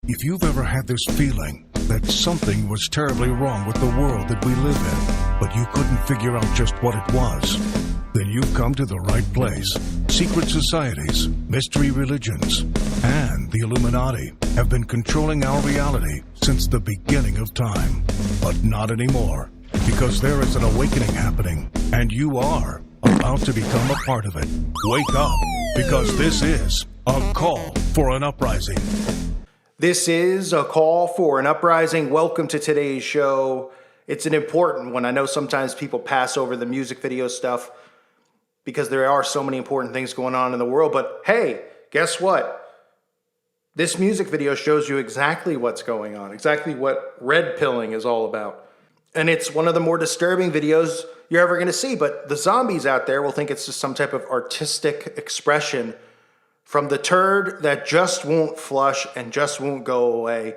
If you've ever had this feeling that something was terribly wrong with the world that we live in, but you couldn't figure out just what it was, then you've come to the right place. Secret societies, mystery religions, and the Illuminati have been controlling our reality since the beginning of time. But not anymore, because there is an awakening happening, and you are about to become a part of it. Wake up, because this is a call for an uprising. This is a call for an uprising. Welcome to today's show. It's an important one. I know sometimes people pass over the music video stuff because there are so many important things going on in the world. But hey, guess what? This music video shows you exactly what's going on, exactly what red pilling is all about. And it's one of the more disturbing videos you're ever going to see. But the zombies out there will think it's just some type of artistic expression from the turd that just won't flush and just won't go away,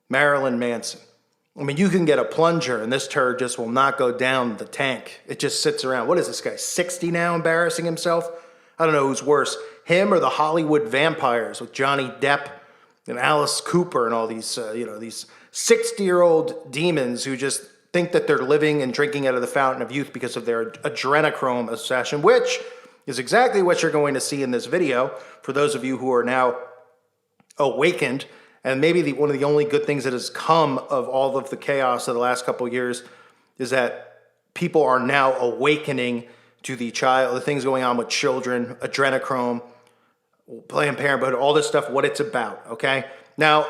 Marilyn Manson. I mean, you can get a plunger and this turd just will not go down the tank. It just sits around. What is this guy, 60 now, embarrassing himself? I don't know who's worse, him or the Hollywood vampires with Johnny Depp and Alice Cooper and all these, these 60-year-old demons who just think that they're living and drinking out of the fountain of youth because of their adrenochrome obsession, which is exactly what you're going to see in this video for those of you who are now awakened. And maybe one of the only good things that has come of all of the chaos of the last couple of years is that people are now awakening to the things going on with children, adrenochrome, Planned Parenthood, all this stuff, what it's about, okay? Now,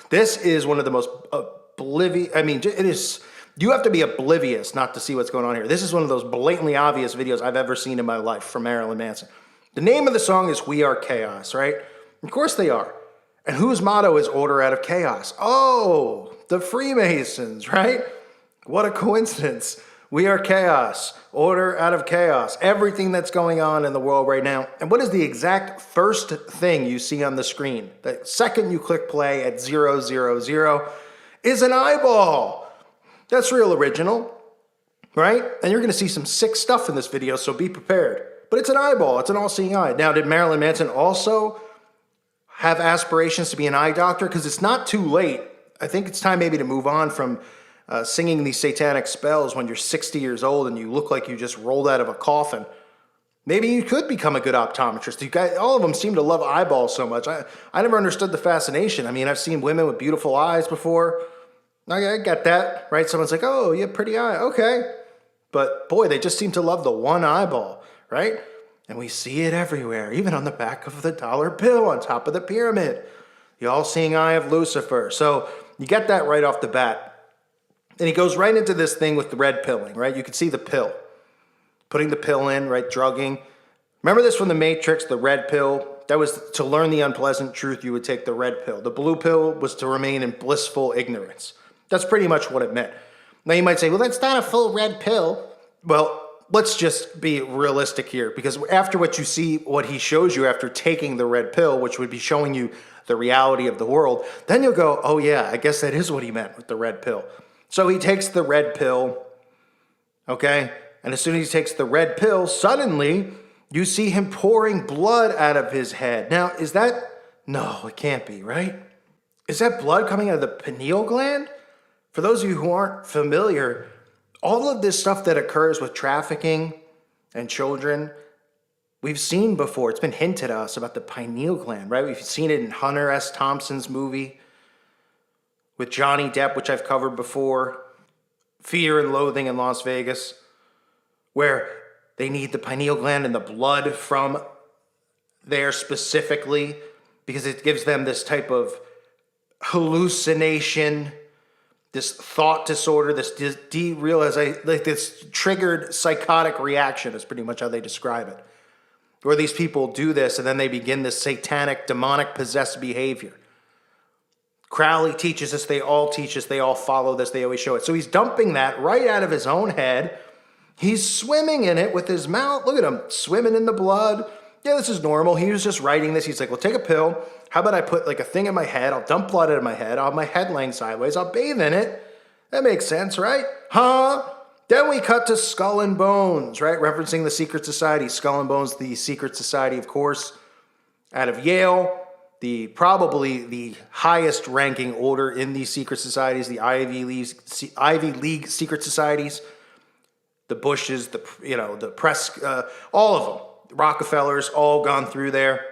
this is one of the most you have to be oblivious not to see what's going on here. This is one of those blatantly obvious videos I've ever seen in my life from Marilyn Manson. The name of the song is We Are Chaos, right? Of course they are. And whose motto is order out of chaos? Oh, the Freemasons, right? What a coincidence. We are chaos, order out of chaos. Everything that's going on in the world right now. And what is the exact first thing you see on the screen? The second you click play at 000 is an eyeball. That's real original, right? And you're going to see some sick stuff in this video, so be prepared. But it's an eyeball. It's an all-seeing eye. Now, did Marilyn Manson also have aspirations to be an eye doctor? Because it's not too late. I think it's time maybe to move on from singing these satanic spells when you're 60 years old and you look like you just rolled out of a coffin. Maybe you could become a good optometrist. You guys, all of them seem to love eyeballs so much. I never understood the fascination. I mean, I've seen women with beautiful eyes before. I get that, right? Someone's like, oh, you have pretty eye. Okay. But boy, they just seem to love the one eyeball, right? And we see it everywhere, even on the back of the dollar bill on top of the pyramid. The all-seeing eye of Lucifer. So you get that right off the bat. And he goes right into this thing with the red pilling, right? You can see the pill. Putting the pill in, right? Drugging. Remember this from The Matrix, the red pill? That was to learn the unpleasant truth, you would take the red pill. The blue pill was to remain in blissful ignorance. That's pretty much what it meant. Now you might say, well, that's not a full red pill. Well, let's just be realistic here, because after what he shows you after taking the red pill, which would be showing you the reality of the world, then you'll go, oh yeah, I guess that is what he meant with the red pill. So he takes the red pill, okay? And as soon as he takes the red pill, suddenly you see him pouring blood out of his head. Now, no, it can't be, right? Is that blood coming out of the pineal gland? For those of you who aren't familiar, all of this stuff that occurs with trafficking and children, we've seen before. It's been hinted at us about the pineal gland, right? We've seen it in Hunter S. Thompson's movie with Johnny Depp, which I've covered before, Fear and Loathing in Las Vegas, where they need the pineal gland and the blood from there specifically because it gives them this type of hallucination, this thought disorder, this triggered psychotic reaction is pretty much how they describe it. Where these people do this and then they begin this satanic, demonic, possessed behavior. Crowley teaches us, they all teach us, they all follow this, they always show it. So he's dumping that right out of his own head. He's swimming in it with his mouth. Look at him, swimming in the blood. Yeah, this is normal. He was just writing this. He's like, well, take a pill. How about I put like a thing in my head? I'll dump blood out of my head. I'll have my head laying sideways. I'll bathe in it. That makes sense, right? Huh? Then we cut to Skull and Bones, right? Referencing the secret society. Skull and Bones, the secret society, of course, out of Yale. probably the highest ranking order in these secret societies, the Ivy League secret societies, the Bushes, the press, all of them, the Rockefellers, all gone through there.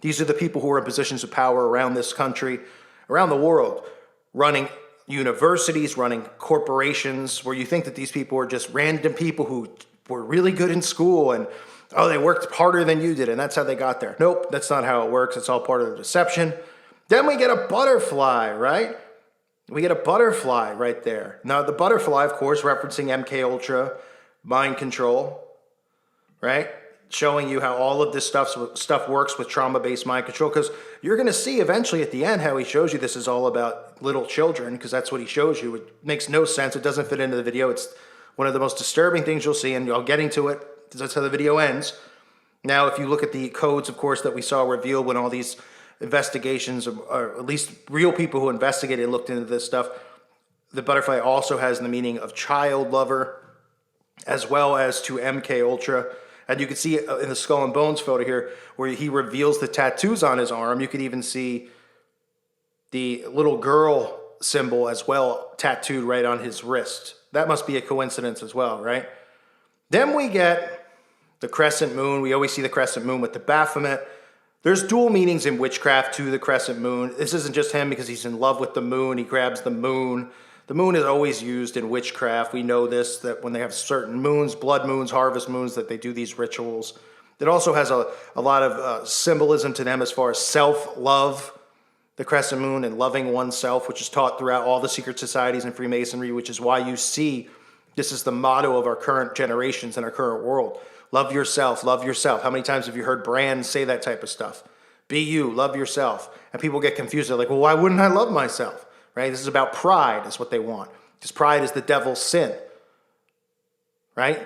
These are the people who are in positions of power around this country, around the world, running universities, running corporations, where you think that these people are just random people who were really good in school and, oh, they worked harder than you did, and that's how they got there. Nope, that's not how it works. It's all part of the deception. Then we get a butterfly, right? We get a butterfly right there. Now, the butterfly, of course, referencing MK Ultra, mind control, right? Showing you how all of this stuff works with trauma-based mind control, because you're going to see eventually at the end how he shows you this is all about little children, because that's what he shows you. It makes no sense. It doesn't fit into the video. It's one of the most disturbing things you'll see, and I'll get into it. That's how the video ends. Now, if you look at the codes, of course, that we saw revealed when all these investigations, or at least real people who investigated and looked into this stuff, the butterfly also has the meaning of child lover, as well as to MK Ultra. And you can see in the Skull and Bones photo here, where he reveals the tattoos on his arm. You could even see the little girl symbol as well tattooed right on his wrist. That must be a coincidence as well, right? Then we get the crescent moon. We always see the crescent moon with the Baphomet. There's dual meanings in witchcraft to the crescent moon. This isn't just him because he's in love with the moon. He grabs the moon. The moon is always used in witchcraft. We know this, that when they have certain moons, blood moons, harvest moons, that they do these rituals. It also has a lot of symbolism to them as far as self-love, the crescent moon, and loving oneself, which is taught throughout all the secret societies and Freemasonry, which is why you see this is the motto of our current generations and our current world. Love yourself, love yourself. How many times have you heard brands say that type of stuff? Be you, love yourself. And people get confused. They're like, well, why wouldn't I love myself? Right? This is about pride, is what they want. Because pride is the devil's sin. Right?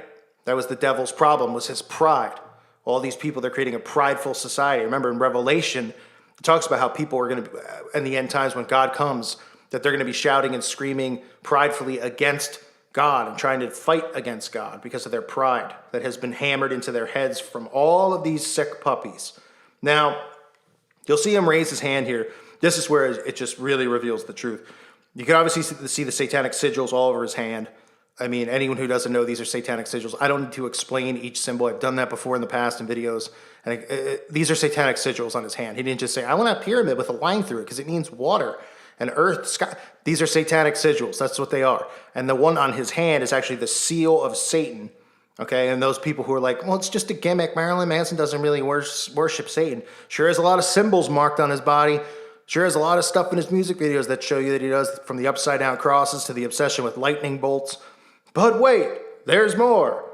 That was the devil's problem, was his pride. All these people, they're creating a prideful society. Remember in Revelation, it talks about how people are going to, in the end times when God comes, that they're going to be shouting and screaming pridefully against God and trying to fight against God because of their pride that has been hammered into their heads from all of these sick puppies. Now, you'll see him raise his hand here. This is where it just really reveals the truth. You can obviously see the satanic sigils all over his hand. I mean, anyone who doesn't know these are satanic sigils, I don't need to explain each symbol. I've done that before in the past in videos. And these are satanic sigils on his hand. He didn't just say, I want a pyramid with a line through it because it means water and earth, sky. These are satanic sigils. That's what they are. And the one on his hand is actually the seal of Satan. Okay, and those people who are like, well, it's just a gimmick. Marilyn Manson doesn't really worship Satan. Sure has a lot of symbols marked on his body. Sure has a lot of stuff in his music videos that show you that he does, from the upside down crosses to the obsession with lightning bolts. But wait, there's more.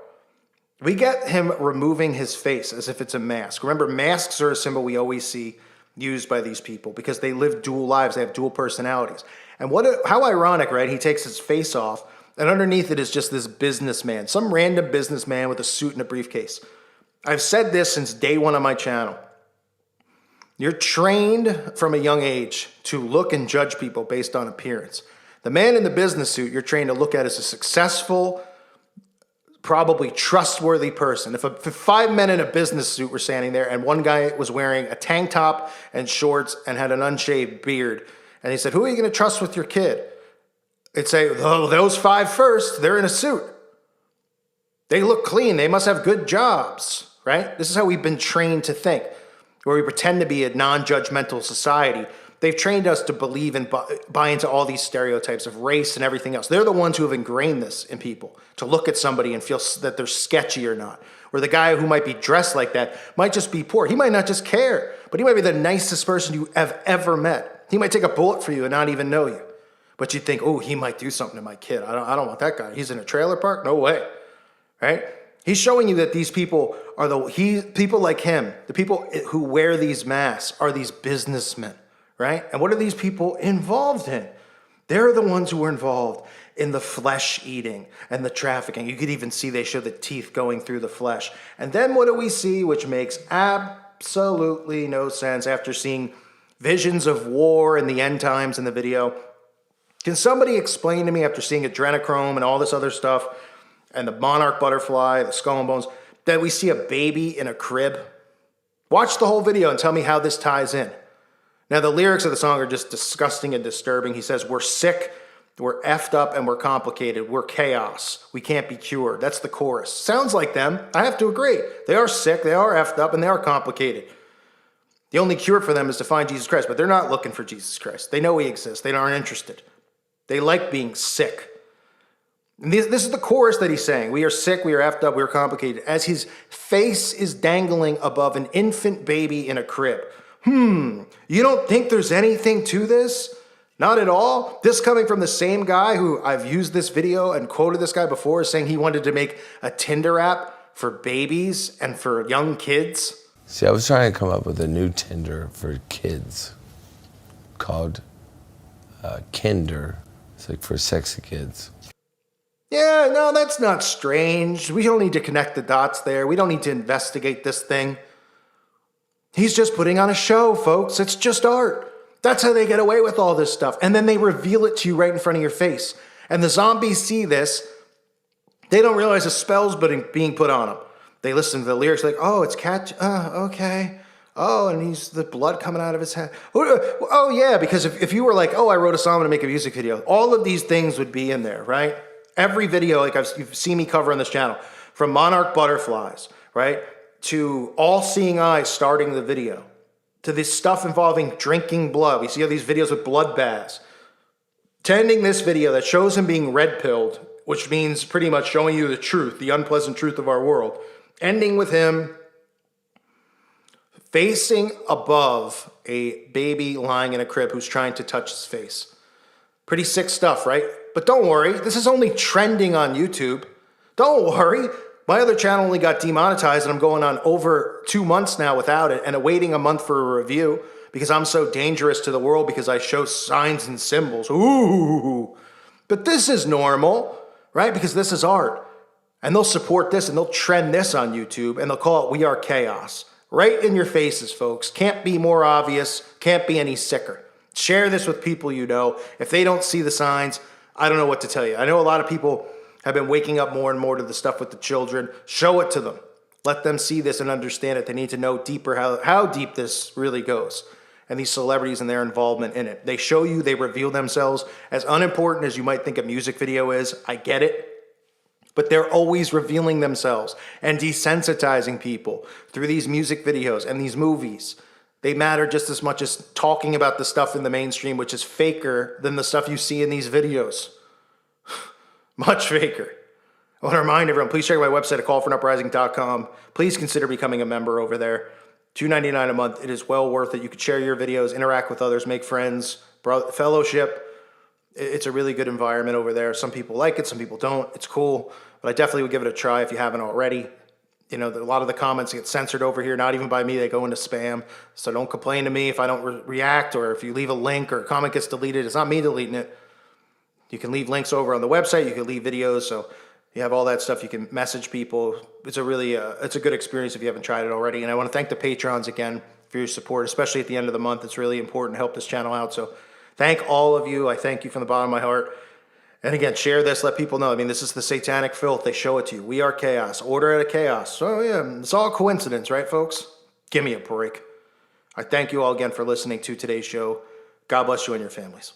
We get him removing his face as if it's a mask. Remember, masks are a symbol we always see used by these people because they live dual lives. They have dual personalities. And how ironic, right? He takes his face off, and underneath it is just this businessman, some random businessman with a suit and a briefcase. I've said this since day one on my channel. You're trained from a young age to look and judge people based on appearance. The man in the business suit, you're trained to look at as a successful, probably trustworthy person. If 5 men in a business suit were standing there and one guy was wearing a tank top and shorts and had an unshaved beard, and he said, who are you going to trust with your kid? It'd say, oh, those 5 first, they're in a suit. They look clean. They must have good jobs, right? This is how we've been trained to think, where we pretend to be a non-judgmental society. They've trained us to believe and buy into all these stereotypes of race and everything else. They're the ones who have ingrained this in people, to look at somebody and feel that they're sketchy or not. Or the guy who might be dressed like that might just be poor. He might not just care, but he might be the nicest person you have ever met. He might take a bullet for you and not even know you. But you think, oh, he might do something to my kid. I don't want that guy. He's in a trailer park? No way. Right? He's showing you that these people are people like him, the people who wear these masks are these businessmen. Right? And what are these people involved in? They're the ones who are involved in the flesh eating and the trafficking. You could even see they show the teeth going through the flesh. And then what do we see, which makes absolutely no sense after seeing visions of war in the end times in the video? Can somebody explain to me, after seeing adrenochrome and all this other stuff, and the monarch butterfly, the skull and bones, that we see a baby in a crib? Watch the whole video and tell me how this ties in. Now, the lyrics of the song are just disgusting and disturbing. He says, we're sick, we're effed up, and we're complicated. We're chaos. We can't be cured. That's the chorus. Sounds like them. I have to agree. They are sick, they are effed up, and they are complicated. The only cure for them is to find Jesus Christ, but they're not looking for Jesus Christ. They know he exists. They aren't interested. They like being sick. And this is the chorus that he's saying. We are sick, we are effed up, we are complicated. As his face is dangling above an infant baby in a crib. You don't think there's anything to this? Not at all? This coming from the same guy who I've used this video and quoted this guy before, saying he wanted to make a Tinder app for babies and for young kids. See, I was trying to come up with a new Tinder for kids called Kinder. It's like for sexy kids. Yeah, no, that's not strange. We don't need to connect the dots there. We don't need to investigate this thing. He's just putting on a show, folks. It's just art. That's how they get away with all this stuff. And then they reveal it to you right in front of your face. And the zombies see this. They don't realize a spell's being put on them. They listen to the lyrics like, oh, it's cat. Okay. Oh, and he's the blood coming out of his head. Oh, yeah, because if you were like, oh, I wrote a song to make a music video, all of these things would be in there, right? Every video, like you've seen me cover on this channel, from Monarch Butterflies, right, to All Seeing Eyes starting the video, to this stuff involving drinking blood. We see all these videos with blood baths. To ending this video that shows him being red-pilled, which means pretty much showing you the truth, the unpleasant truth of our world. Ending with him facing above a baby lying in a crib who's trying to touch his face. Pretty sick stuff, right? But don't worry, this is only trending on YouTube. Don't worry. My other channel only got demonetized and I'm going on over 2 months now without it and awaiting a month for a review because I'm so dangerous to the world because I show signs and symbols. Ooh. But this is normal, right? Because this is art. And they'll support this and they'll trend this on YouTube and they'll call it We Are Chaos. Right in your faces, folks. Can't be more obvious. Can't be any sicker. Share this with people you know. If they don't see the signs, I don't know what to tell you. I know a lot of people have been waking up more and more to the stuff with the children. Show it to them. Let them see this and understand it. They need to know deeper how deep this really goes and these celebrities and their involvement in it. They show you, they reveal themselves. As unimportant as you might think a music video is, I get it. But they're always revealing themselves and desensitizing people through these music videos and these movies. They matter just as much as talking about the stuff in the mainstream, which is faker than the stuff you see in these videos. Much faker. I want to remind everyone, please check out my website at callforuprising.com. Please consider becoming a member over there. $2.99 a month. It is well worth it. You could share your videos, interact with others, make friends, fellowship. It's a really good environment over there. Some people like it, some people don't. It's cool, but I definitely would give it a try if you haven't already. You know, a lot of the comments get censored over here, not even by me. They go into spam. So don't complain to me if I don't react or if you leave a link or a comment gets deleted. It's not me deleting it. You can leave links over on the website. You can leave videos. So you have all that stuff. You can message people. It's a really, it's a good experience if you haven't tried it already. And I want to thank the patrons again for your support, especially at the end of the month. It's really important to help this channel out. So thank all of you. I thank you from the bottom of my heart. And again, share this, let people know. I mean, this is the satanic filth. They show it to you. We are chaos. Order out of chaos. So yeah, it's all coincidence, right, folks? Give me a break. I thank you all again for listening to today's show. God bless you and your families.